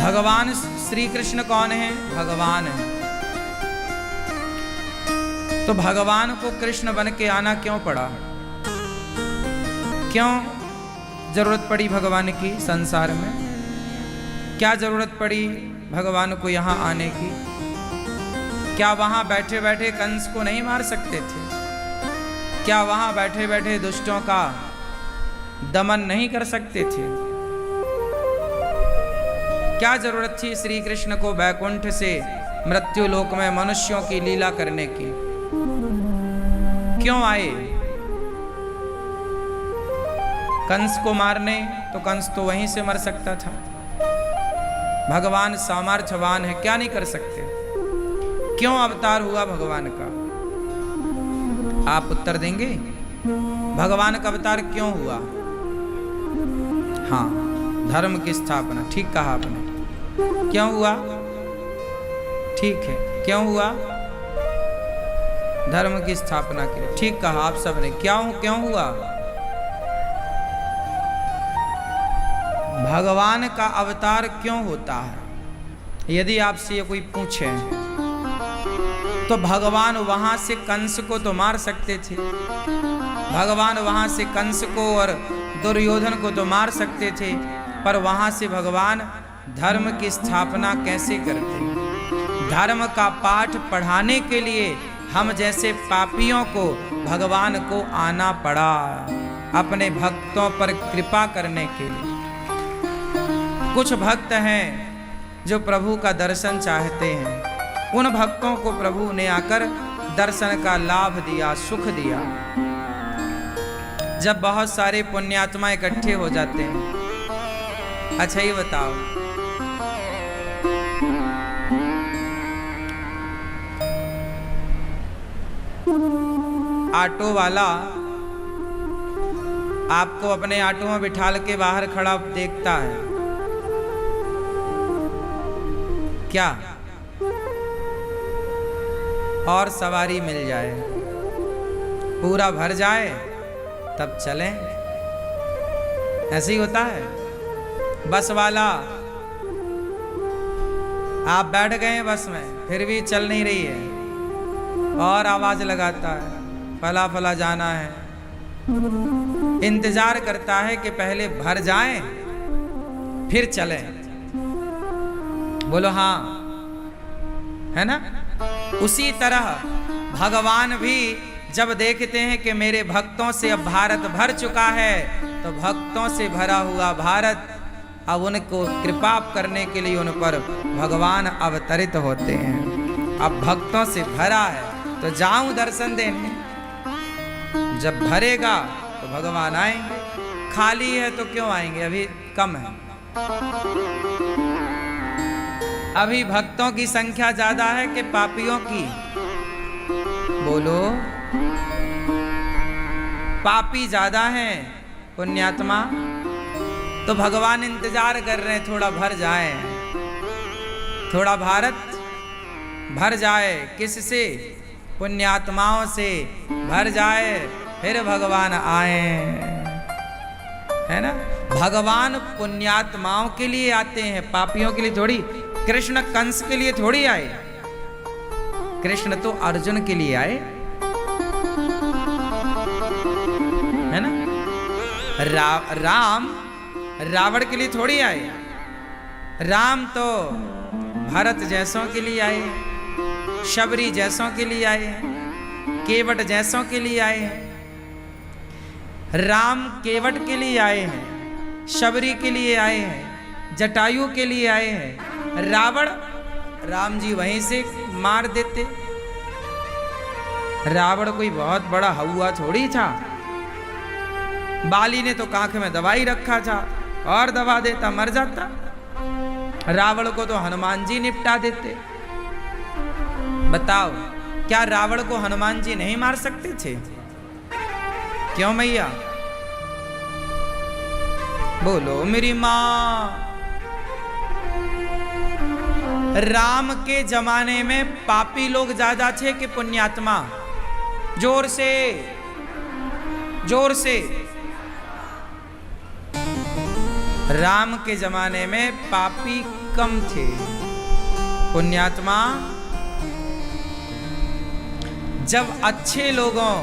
भगवान श्री कृष्ण कौन है? भगवान है। तो भगवान को कृष्ण बन के आना क्यों पड़ा? क्यों जरूरत पड़ी भगवान की संसार में? क्या जरूरत पड़ी भगवान को यहाँ आने की? क्या वहाँ बैठे बैठे कंस को नहीं मार सकते थे? क्या वहाँ बैठे बैठे दुष्टों का दमन नहीं कर सकते थे? क्या जरूरत थी श्री कृष्ण को वैकुंठ से मृत्यु लोक में मनुष्यों की लीला करने की? क्यों आए? कंस को मारने, तो कंस तो वहीं से मर सकता था। भगवान सामर्थ्यवान है, क्या नहीं कर सकते? क्यों अवतार हुआ भगवान का? आप उत्तर देंगे? भगवान का अवतार क्यों हुआ? हाँ, धर्म की स्थापना। ठीक कहा आपने। क्यों हुआ? ठीक है, क्यों हुआ? धर्म की स्थापना के लिए। ठीक कहा आप सबने। क्यों हुआ? भगवान का अवतार क्यों होता है? यदि आपसे ये कोई पूछे तो भगवान वहां से कंस को तो मार सकते थे, भगवान वहां से कंस को और दुर्योधन को तो मार सकते थे, पर वहां से भगवान धर्म की स्थापना कैसे करते? धर्म का पाठ पढ़ाने के लिए हम जैसे पापियों को भगवान को आना पड़ा, अपने भक्तों पर कृपा करने के लिए। कुछ भक्त हैं जो प्रभु का दर्शन चाहते हैं, उन भक्तों को प्रभु ने आकर दर्शन का लाभ दिया, सुख दिया। जब बहुत सारे पुण्यात्मा इकट्ठे हो जाते हैं, अच्छा ये बताओ, ऑटो वाला आपको अपने ऑटो में बिठाल के बाहर खड़ा देखता है, क्या? और सवारी मिल जाए, पूरा भर जाए तब चलें, ऐसे ही होता है। बस वाला, आप बैठ गए बस में, फिर भी चल नहीं रही है, और आवाज लगाता है, फला फला जाना है। इंतजार करता है कि पहले भर जाए फिर चलें। बोलो हाँ, है ना? उसी तरह भगवान भी जब देखते हैं कि मेरे भक्तों से अब भारत भर चुका है, तो भक्तों से भरा हुआ भारत अब उनको कृपा करने के लिए उन पर भगवान अवतरित होते हैं। अब भक्तों से भरा है तो जाऊं दर्शन देने। जब भरेगा तो भगवान आएंगे, खाली है तो क्यों आएंगे? अभी कम है, अभी भक्तों की संख्या ज्यादा है कि पापियों की? बोलो, पापी ज्यादा हैं, पुण्यात्मा तो भगवान इंतजार कर रहे हैं थोड़ा भर जाए, थोड़ा भारत भर जाए। किससे? पुण्यात्माओं से भर जाए, फिर भगवान आए, है ना? भगवान पुण्यात्माओं के लिए आते हैं, पापियों के लिए थोड़ी। कृष्ण कंस के लिए थोड़ी आए, कृष्ण तो अर्जुन के लिए आए, है ना? राम रावण के लिए थोड़ी आए, राम तो भरत जैसों के लिए आए, शबरी जैसों के लिए आए हैं, केवट जैसों के लिए आए हैं। राम केवट के लिए आए हैं, शबरी के लिए आए हैं, जटायु के लिए आए हैं। रावण, राम जी वहीं से मार देते। रावण कोई बहुत बड़ा हौवा थोड़ी था, बाली ने तो कांख में दवाई रखा था और दबा देता, मर जाता। रावण को तो हनुमान जी निपटा देते। बताओ, क्या रावण को हनुमान जी नहीं मार सकते थे? क्यों मैया? बोलो मेरी मां। राम के जमाने में पापी लोग ज्यादा थे कि पुण्यात्मा? जोर से, जोर से। राम के जमाने में पापी कम थे। पुण्यात्मा, जब अच्छे लोगों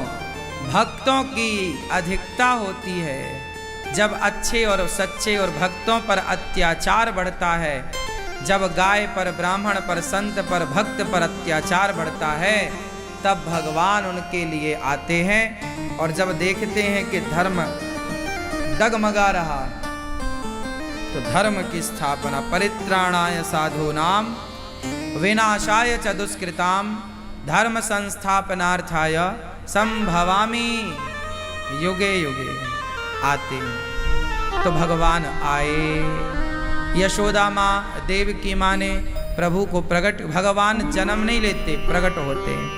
भक्तों की अधिकता होती है, जब अच्छे और सच्चे और भक्तों पर अत्याचार बढ़ता है, जब गाय पर, ब्राह्मण पर, संत पर, भक्त पर अत्याचार बढ़ता है, तब भगवान उनके लिए आते हैं। और जब देखते हैं कि धर्म डगमगा रहा, तो धर्म की स्थापना, परित्राणाय साधूनाम विनाशाय च दुष्कृताम धर्म संस्थापनार्थाय संभवामि युगे युगे, आते हैं। तो भगवान आए। यशोदा माँ, देवकी माँ ने प्रभु को प्रकट, भगवान जन्म नहीं लेते, प्रकट होते हैं।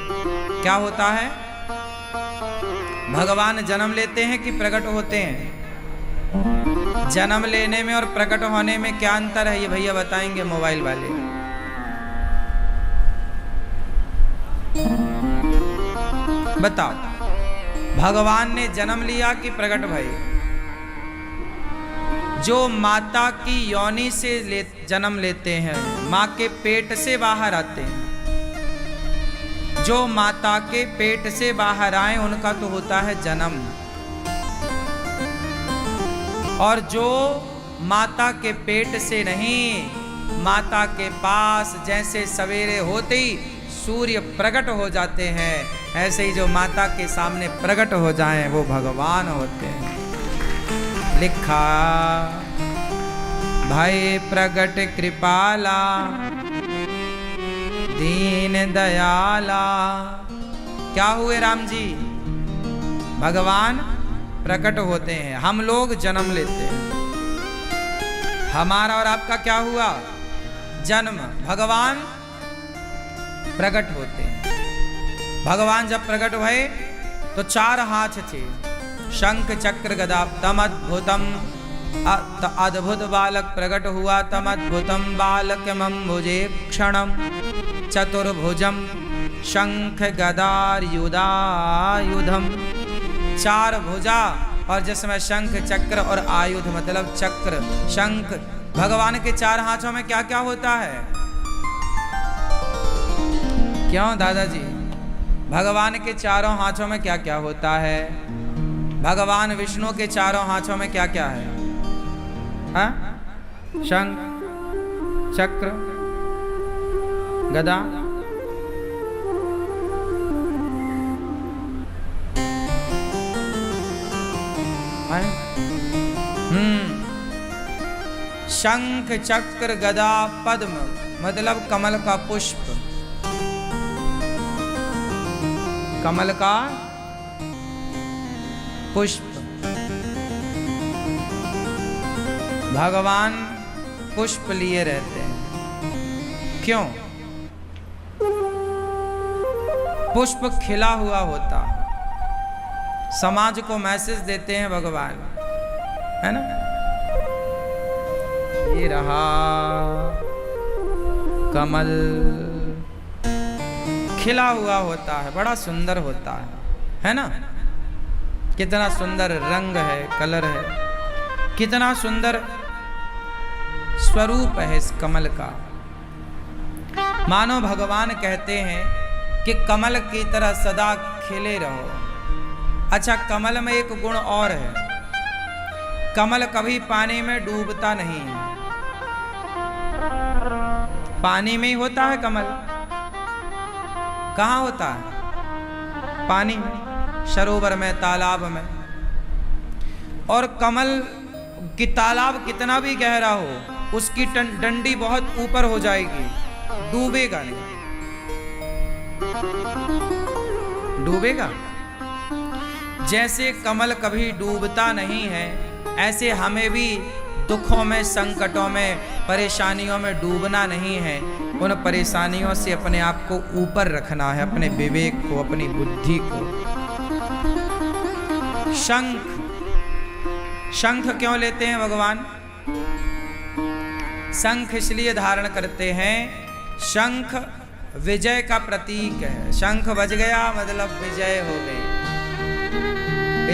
क्या होता है? भगवान जन्म लेते हैं कि प्रकट होते हैं? जन्म लेने में और प्रकट होने में क्या अंतर है, ये भैया बताएंगे मोबाइल वाले। बताओ, भगवान ने जन्म लिया कि प्रकट भई? जो माता की योनि से जन्म लेते हैं, माँ के पेट से बाहर आते हैं, जो माता के पेट से बाहर आए उनका तो होता है जन्म। और जो माता के पेट से नहीं, माता के पास जैसे सवेरे होते ही सूर्य प्रकट हो जाते हैं, ऐसे ही जो माता के सामने प्रकट हो जाएं वो भगवान होते हैं। लिखा, भय प्रगट कृपाला दीन दयाला। क्या हुए राम जी? भगवान प्रकट होते हैं, हम लोग जन्म लेते हैं। हमारा और आपका क्या हुआ? जन्म। भगवान प्रकट होते हैं। भगवान जब प्रकट हुए तो 4 हाथ थे, शंख चक्र गदा। तम अद्भुतम, अद्भुत बालक प्रकट हुआ। तम अद्भुतम बालक मम्बुजे क्षणम चतुर्भुजम शंख गदायुधायुधम। 4 भुजा और जिसमें शंख चक्र और आयुध मतलब चक्र शंख। भगवान के 4 हाथों में क्या क्या होता है? क्यों दादाजी? भगवान के 4 हाथों में क्या क्या होता है? भगवान विष्णु के 4 हाथों में क्या क्या है? हाँ? शंख चक्र गदा। शंख चक्र गदा पद्म मतलब कमल का पुष्प, कमल का पुष्प। भगवान पुष्प लिए रहते हैं। क्यों? पुष्प खिला हुआ होता, समाज को मैसेज देते हैं भगवान, है ना? ये रहा कमल, खिला हुआ होता है, बड़ा सुंदर होता है ना? कितना सुंदर रंग है, कलर है, कितना सुंदर स्वरूप है इस कमल का। मानो भगवान कहते हैं कि कमल की तरह सदा खिले रहो। अच्छा, कमल में एक गुण और है, कमल कभी पानी में डूबता नहीं है। पानी में ही होता है कमल। कहाँ होता है? पानी में, सरोवर में, तालाब में। और कमल की तालाब कितना भी गहरा हो, उसकी डंडी बहुत ऊपर हो जाएगी, डूबेगा नहीं। डूबेगा? जैसे कमल कभी डूबता नहीं है, ऐसे हमें भी दुखों में, संकटों में, परेशानियों में डूबना नहीं है। उन परेशानियों से अपने आप को ऊपर रखना है, अपने विवेक को, अपनी बुद्धि को। शंख, शंख क्यों लेते हैं भगवान? शंख इसलिए धारण करते हैं, शंख विजय का प्रतीक है। शंख बज गया मतलब विजय हो गई।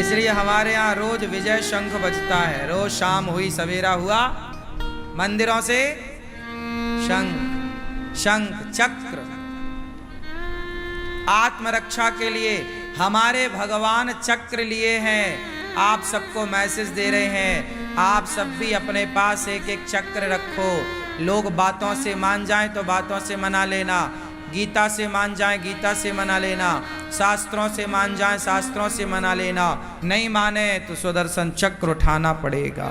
इसलिए हमारे यहाँ रोज विजय शंख बजता है। रोज शाम हुई, सवेरा हुआ, मंदिरों से शंख, शंख चक्र। आत्मरक्षा के लिए हमारे भगवान चक्र लिए हैं। आप सबको मैसेज दे रहे हैं, आप सब भी अपने पास एक एक चक्र रखो। लोग बातों से मान जाएं तो बातों से मना लेना, गीता से मान जाएं गीता से मना लेना, शास्त्रों से मान जाएं शास्त्रों से मना लेना। नहीं माने तो सुदर्शन चक्र उठाना पड़ेगा।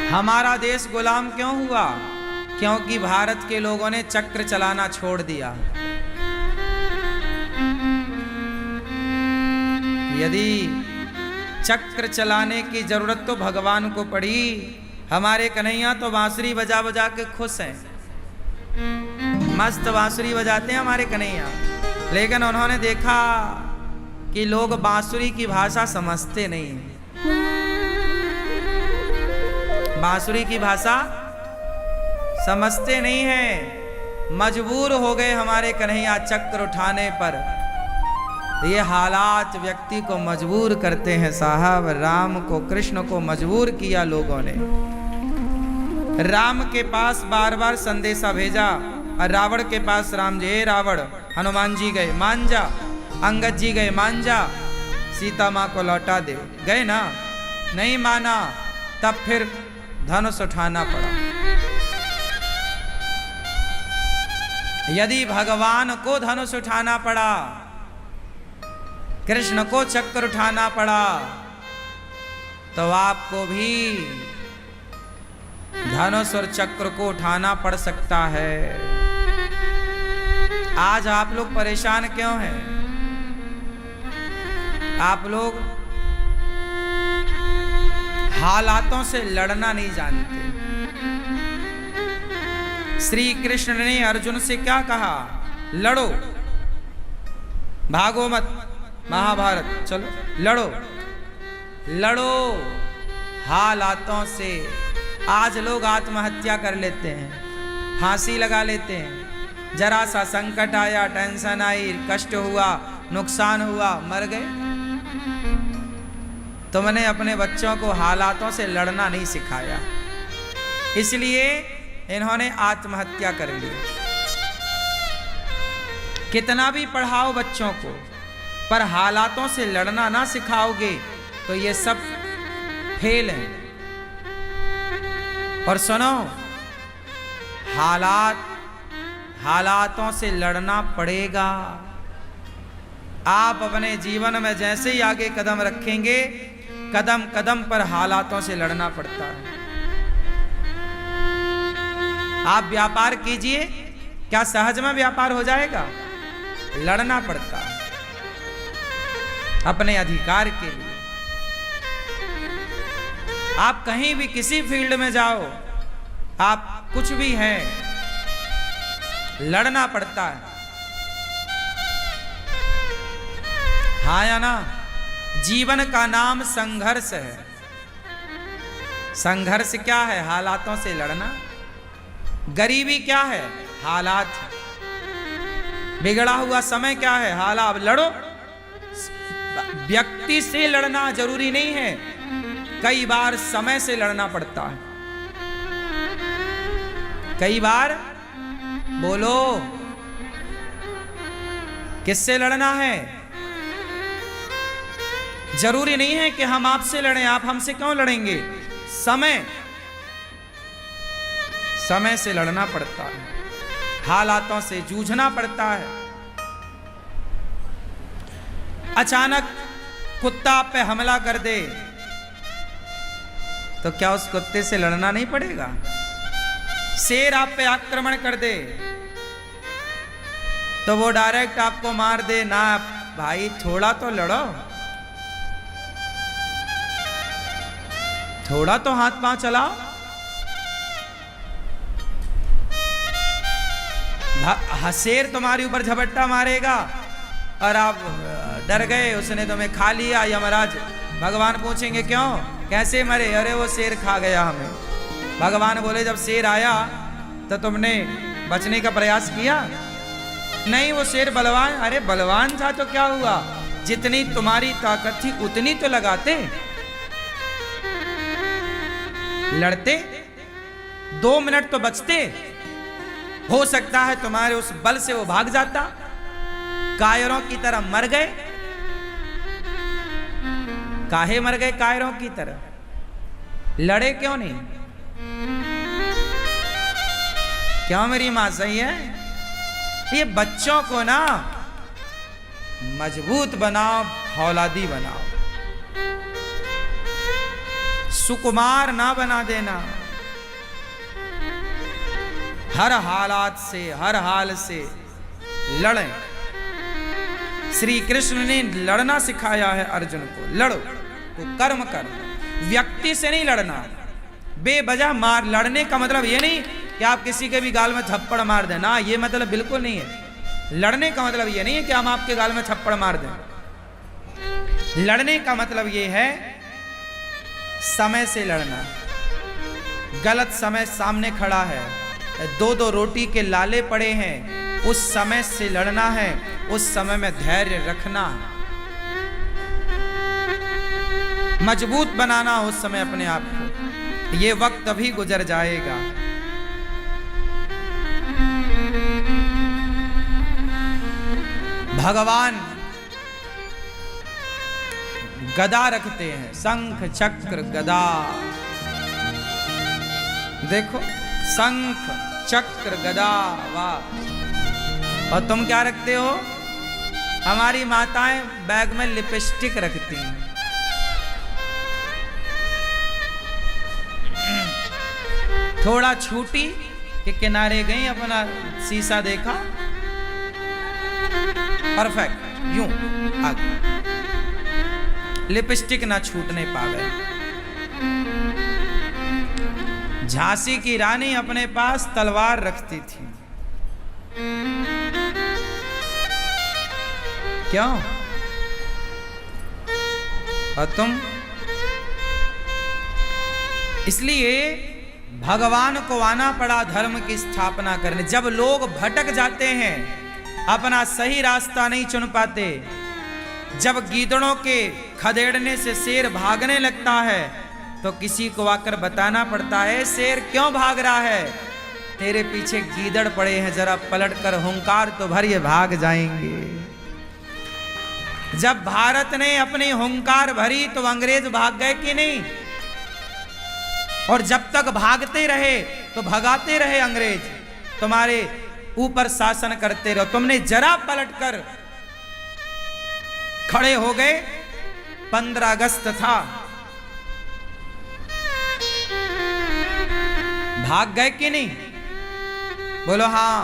हमारा देश गुलाम क्यों हुआ? क्योंकि भारत के लोगों ने चक्र चलाना छोड़ दिया। यदि चक्र चलाने की जरूरत तो भगवान को पड़ी। हमारे कन्हैया तो बांसुरी बजा बजा के खुश हैं, मस्त बांसुरी बजाते हैं हमारे कन्हैया। लेकिन उन्होंने देखा कि लोग बांसुरी की भाषा समझते नहीं हैं। बांसुरी की भाषा समझते नहीं हैं। मजबूर हो गए हमारे कन्हैया चक्र उठाने पर। ये हालात व्यक्ति को मजबूर करते हैं साहब। राम को, कृष्ण को मजबूर किया लोगों ने। राम के पास बार बार संदेशा भेजा और रावण के पास राम जी, रावण, हनुमान जी गए मान जा, अंगद जी गए मान जा, सीता माँ को लौटा दे। गए ना, नहीं माना, तब फिर धनुष उठाना पड़ा। यदि भगवान को धनुष उठाना पड़ा, कृष्ण को चक्र उठाना पड़ा, तो आपको भी धनुष और चक्र को उठाना पड़ सकता है। आज आप लोग परेशान क्यों हैं? आप लोग हालातों से लड़ना नहीं जानते। श्री कृष्ण ने अर्जुन से क्या कहा? लड़ो, भागो मत, महाभारत, चलो लड़ो, लड़ो हालातों से। आज लोग आत्महत्या कर लेते हैं, फांसी लगा लेते हैं। जरा सा संकट आया, टेंशन आई, कष्ट हुआ, नुकसान हुआ, मर गए। तुमने अपने बच्चों को हालातों से लड़ना नहीं सिखाया, इसलिए इन्होंने आत्महत्या कर ली। कितना भी पढ़ाओ बच्चों को, पर हालातों से लड़ना ना सिखाओगे तो ये सब फेल हैं। और सुनो, हालातों से लड़ना पड़ेगा। आप अपने जीवन में जैसे ही आगे कदम रखेंगे, कदम कदम पर हालातों से लड़ना पड़ता है। आप व्यापार कीजिए, क्या सहज में व्यापार हो जाएगा? लड़ना पड़ता है अपने अधिकार के लिए। आप कहीं भी किसी फील्ड में जाओ, आप कुछ भी हैं, लड़ना पड़ता है। हाँ या ना? जीवन का नाम संघर्ष है। संघर्ष क्या है? हालातों से लड़ना। गरीबी क्या है? हालात। बिगड़ा हुआ समय क्या है? हालात। लड़ो। व्यक्ति से लड़ना जरूरी नहीं है, कई बार समय से लड़ना पड़ता है। कई बार बोलो, किससे लड़ना है? जरूरी नहीं है कि हम आपसे लड़ें। आप हमसे क्यों लड़ेंगे? समय से लड़ना पड़ता है, हालातों से जूझना पड़ता है। अचानक कुत्ता आप पे हमला कर दे तो क्या उस कुत्ते से लड़ना नहीं पड़ेगा? शेर आप पे आक्रमण कर दे तो वो डायरेक्ट आपको मार दे ना? भाई थोड़ा तो लड़ो, थोड़ा तो हाथ पांव चलाओ। शेर तुम्हारे ऊपर झपट्टा मारेगा और आप डर गए, उसने तुम्हें खा लिया। यमराज भगवान पूछेंगे क्यों, कैसे मरे? अरे वो शेर खा गया हमें। भगवान बोले जब शेर आया तो तुमने बचने का प्रयास किया? नहीं, वो शेर बलवान। अरे बलवान था तो क्या हुआ? जितनी तुम्हारी ताकत थी उतनी तो लगाते, लड़ते, 2 मिनट तो बचते। हो सकता है तुम्हारे उस बल से वो भाग जाता, कायरों की तरह मर गए। काहे मर गए कायरों की तरह? लड़े क्यों नहीं? क्यों मेरी मां सही है? ये बच्चों को ना मजबूत बनाओ, औलादी बनाओ, सुकुमार ना बना देना। हर हालात से, हर हाल से लड़ें। श्री कृष्ण ने लड़ना सिखाया है अर्जुन को। लड़ो तो कर्म कर, व्यक्ति से नहीं लड़ना। बेवजह मार लड़ने का मतलब ये नहीं कि आप किसी के भी गाल में थप्पड़ मार दें ना, ये मतलब बिल्कुल नहीं है। लड़ने का मतलब ये नहीं है कि हम आपके गाल में थप्पड़ मार दें। लड़ने का मतलब ये है समय से लड़ना। गलत समय सामने खड़ा है, 2-2 रोटी के लाले पड़े हैं, उस समय से लड़ना है, उस समय में धैर्य रखना, मजबूत बनाना उस समय अपने आप को। ये वक्त अभी गुजर जाएगा। भगवान गदा रखते हैं, शंख चक्र गदा। देखो, शंख चक्र गदा, वाह। और तुम क्या रखते हो? हमारी माताएं बैग में लिपस्टिक रखती हैं। थोड़ा छूटी के किनारे गई, अपना शीशा देखा, परफेक्ट, यूं आगे, लिपस्टिक ना छूटने पावे। झांसी की रानी अपने पास तलवार रखती थी। क्यों? और तुम? इसलिए भगवान को आना पड़ा धर्म की स्थापना करने। जब लोग भटक जाते हैं, अपना सही रास्ता नहीं चुन पाते, जब गीदड़ों के खदेड़ने से शेर भागने लगता है, तो किसी को आकर बताना पड़ता है, शेर क्यों भाग रहा है? तेरे पीछे गीदड़ पड़े हैं, जरा पलट कर हुंकार तो भर, ये भाग जाएंगे। जब भारत ने अपनी हुंकार भरी तो अंग्रेज भाग गए कि नहीं? और जब तक भागते रहे तो भगाते रहे अंग्रेज, तुम्हारे ऊपर शासन करते रहो। तुमने जरा पलटकर खड़े हो गए। 15 अगस्त था, भाग गए कि नहीं? बोलो हाँ।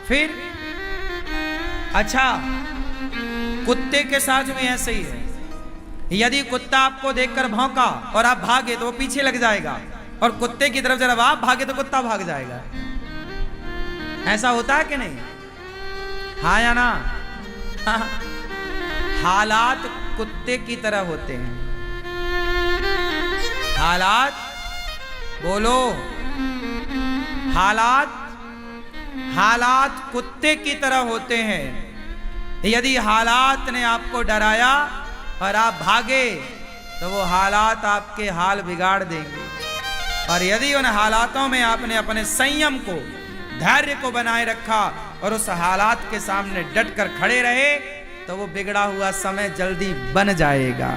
फिर अच्छा, कुत्ते के साथ भी ऐसे ही है। यदि कुत्ता आपको देखकर भौंका और आप भागे तो वो पीछे लग जाएगा, और कुत्ते की तरफ जरा आप भागे तो कुत्ता भाग जाएगा। ऐसा होता है कि नहीं? हाँ या ना? हाँ। हालात कुत्ते की तरह होते हैं। हालात, बोलो, हालात कुत्ते की तरह होते हैं। यदि हालात ने आपको डराया और आप भागे तो वो हालात आपके हाल बिगाड़ देंगे। और यदि उन हालातों में आपने अपने संयम को, धैर्य को बनाए रखा और उस हालात के सामने डट कर खड़े रहे, तो वो बिगड़ा हुआ समय जल्दी बन जाएगा।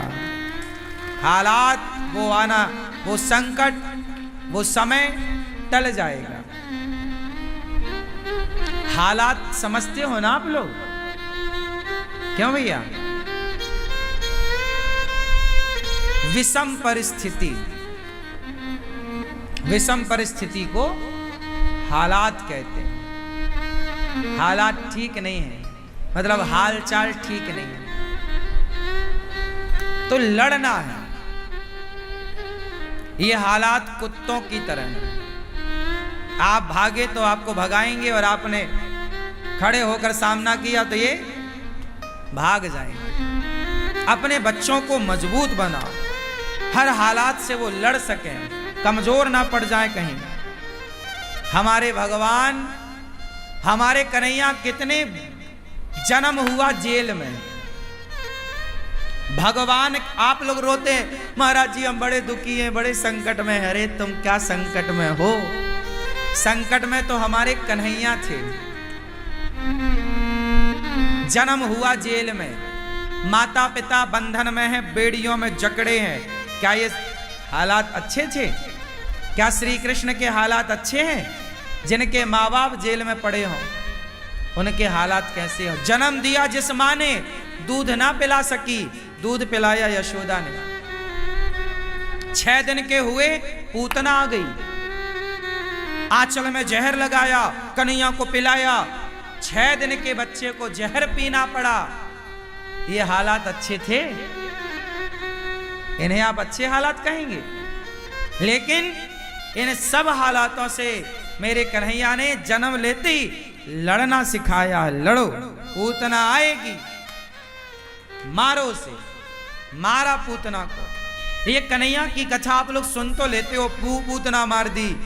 हालात, वो आना, वो संकट, वो समय टल जाएगा। हालात समझते हो ना आप लोग? क्यों भैया? विषम परिस्थिति, विषम परिस्थिति को हालात कहते हैं। हालात ठीक नहीं है, मतलब हाल चाल ठीक नहीं है, तो लड़ना है। ये हालात कुत्तों की तरह है। आप भागे तो आपको भगाएंगे, और आपने खड़े होकर सामना किया तो ये भाग जाएंगे। अपने बच्चों को मजबूत बनाओ, हर हालात से वो लड़ सकें, कमजोर ना पड़ जाए कहीं। हमारे भगवान, हमारे कन्हैया कितने जन्म हुआ जेल में, भगवान, आप लोग रोते हैं महाराज जी हम बड़े दुखी हैं, बड़े संकट में हैं। अरे तुम क्या संकट में हो? संकट में तो हमारे कन्हैया थे। जन्म हुआ जेल में, माता पिता बंधन में हैं, बेड़ियों में जकड़े हैं। क्या ये हालात अच्छे थे? क्या श्री कृष्ण के हालात अच्छे हैं? जिनके माँ बाप जेल में पड़े हों उनके हालात कैसे हो? जन्म दिया जिस माँ ने, दूध ना पिला सकी, दूध पिलाया यशोदा ने। 6 दिन के हुए पूतना आ गई, आंचल में जहर लगाया, कन्हैया को पिलाया। 6 दिन के बच्चे को जहर पीना पड़ा। ये हालात अच्छे थे? इन्हें आप अच्छे हालात कहेंगे? लेकिन इन सब हालातों से मेरे कन्हैया ने जन्म लेते ही लड़ना सिखाया। लड़ो, पूतना आएगी, मारो से। मारा पूतना को। ये कन्हैया की कथा आप लोग सुन तो लेते हो, पूतना मार दी।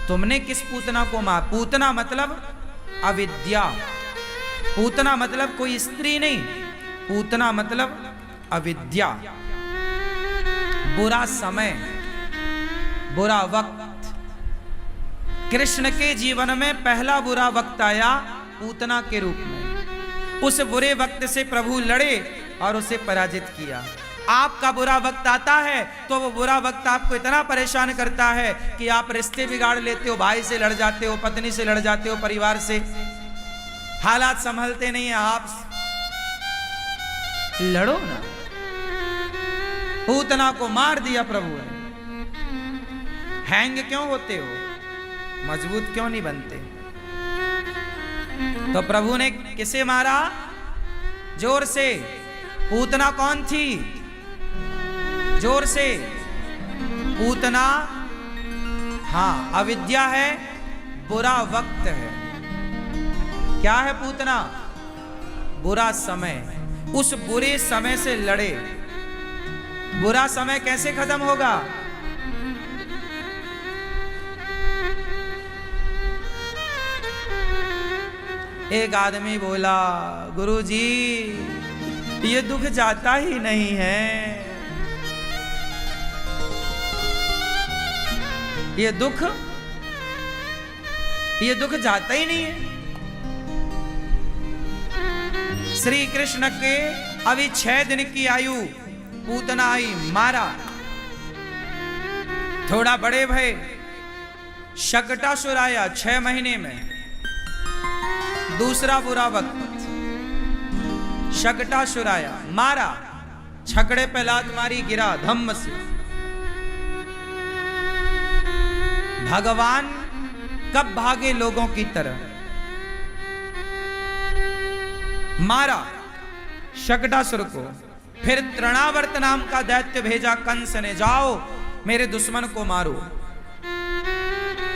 तुमने किस पूतना को मार? पूतना मतलब अविद्या। पूतना मतलब कोई स्त्री नहीं, पूतना मतलब अविद्या। बुरा समय, बुरा वक्त। कृष्ण के जीवन में पहला बुरा वक्त आया पूतना के रूप में। उस बुरे वक्त से प्रभु लड़े और उसे पराजित किया। आपका बुरा वक्त आता है तो वो बुरा वक्त आपको इतना परेशान करता है कि आप रिश्ते बिगाड़ लेते हो, भाई से लड़ जाते हो, पत्नी से लड़ जाते हो, परिवार से। हालात संभलते नहीं है, आप लड़ो ना। पूतना को मार दिया प्रभु ने। हैंग क्यों होते हो? मजबूत क्यों नहीं बनते? तो प्रभु ने किसे मारा? जोर से। पूतना कौन थी? जोर से। पूतना, हाँ, अविद्या है, बुरा वक्त है। क्या है पूतना? बुरा समय। उस बुरे समय से लड़े। बुरा समय कैसे खत्म होगा? एक आदमी बोला, गुरुजी ये दुख जाता ही नहीं है, ये दुख जाता ही नहीं है। श्री कृष्ण के अभी 6 दिन की आयु, पूतना आई, मारा। थोड़ा बड़े भय, शकटासुर आया 6 महीने में। दूसरा बुरा वक्त, शकटासुर आया, मारा, छकड़े पे लात मारी, गिरा धम्म से। भगवान कब भागे लोगों की तरह? मारा शकटासुर को। फिर तृणावर्त नाम का दैत्य भेजा कंस ने, जाओ मेरे दुश्मन को मारो।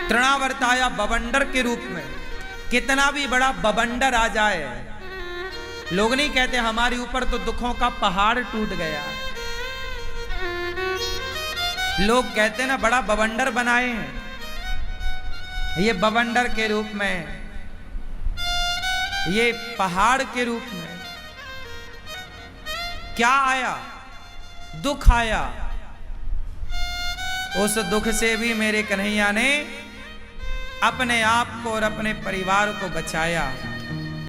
तृणावर्त आया बवंडर के रूप में। कितना भी बड़ा बवंडर आ जाए, लोग नहीं कहते हमारे ऊपर तो दुखों का पहाड़ टूट गया। लोग कहते ना बड़ा बवंडर बनाए हैं। ये बवंडर के रूप में, ये पहाड़ के रूप में क्या आया? दुख आया। उस दुख से भी मेरे कन्हैया ने अपने आप को और अपने परिवार को बचाया।